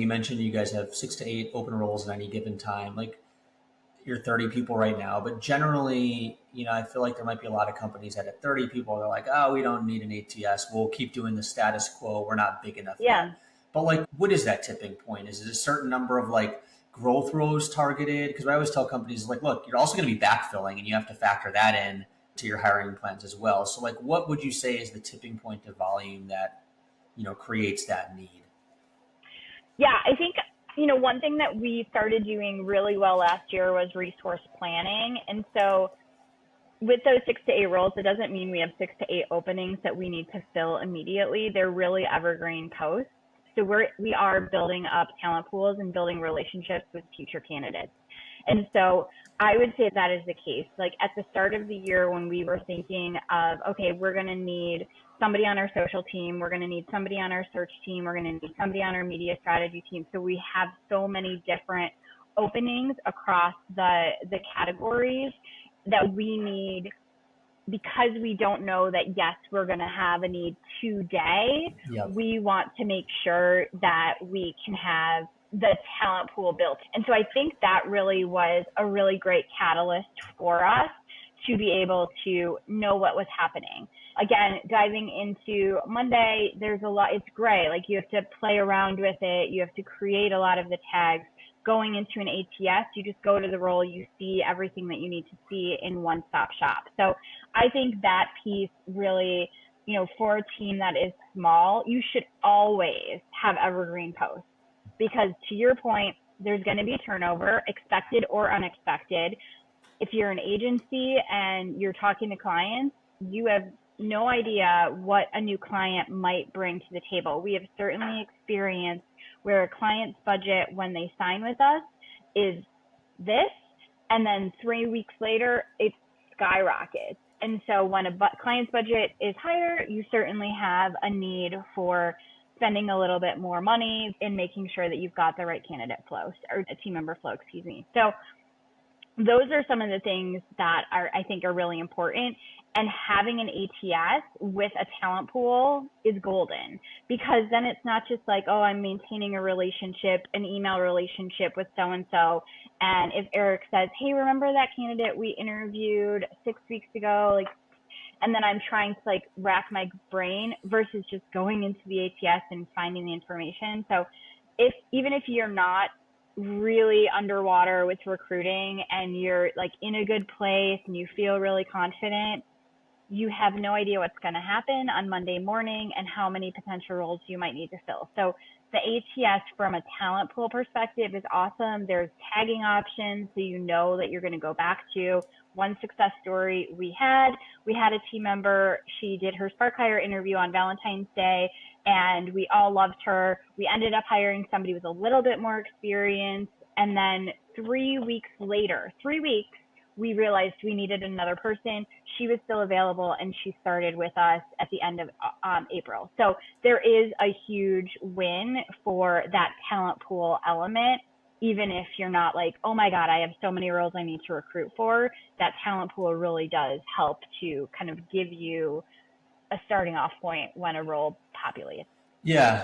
You mentioned you guys have 6 to 8 open roles at any given time. Like you're 30 people right now, but generally, I feel like there might be a lot of companies that at 30 people, they're like, oh, we don't need an ATS. We'll keep doing the status quo. We're not big enough Yeah. yet. But like, what is that tipping point? Is it a certain number of like growth rows targeted? Because I always tell companies like, look, you're also going to be backfilling and you have to factor that in to your hiring plans as well. So like, what would you say is the tipping point of volume that, creates that need? Yeah, I think, one thing that we started doing really well last year was resource planning. And so with those 6 to 8 roles, it doesn't mean we have 6 to 8 openings that we need to fill immediately. They're really evergreen posts. So we are building up talent pools and building relationships with future candidates. And so I would say that is the case. Like at the start of the year when we were thinking of, okay, we're going to need somebody on our social team, we're going to need somebody on our search team, we're going to need somebody on our media strategy team. So we have so many different openings across the categories that we need, because we don't know that, yes, we're going to have a need today. Yep. We want to make sure that we can have the talent pool built. And so I think that really was a really great catalyst for us to be able to know what was happening. Again, diving into Monday, there's a lot, it's gray. Like you have to play around with it. You have to create a lot of the tags. Going into an ATS, you just go to the role, you see everything that you need to see in one-stop shop. So I think that piece really, for a team that is small, you should always have evergreen posts, because to your point, there's going to be turnover, expected or unexpected. If you're an agency and you're talking to clients, you have no idea what a new client might bring to the table. We have certainly experienced where a client's budget when they sign with us is this, and then 3 weeks later, it skyrockets. And so when a client's budget is higher, you certainly have a need for spending a little bit more money in making sure that you've got the right candidate flow, or a team member flow, excuse me. So those are some of the things that I think are really important. And having an ATS with a talent pool is golden, because then it's not just like, oh, I'm maintaining a relationship, an email relationship with so-and-so. And if Eric says, hey, remember that candidate we interviewed 6 weeks ago? Like, and then I'm trying to like rack my brain versus just going into the ATS and finding the information. So even if you're not really underwater with recruiting and you're like in a good place and you feel really confident, you have no idea what's going to happen on Monday morning and how many potential roles you might need to fill. So the ATS from a talent pool perspective is awesome. There's tagging options, so you know that you're going to go back to. One success story we had a team member. She did her Spark Hire interview on Valentine's Day, and we all loved her. We ended up hiring somebody with a little bit more experience, and then 3 weeks later, we realized we needed another person. She was still available, and she started with us at the end of April. So there is a huge win for that talent pool element. Even if you're not like, oh my God, I have so many roles I need to recruit for, that talent pool really does help to kind of give you a starting off point when a role populates. Yeah,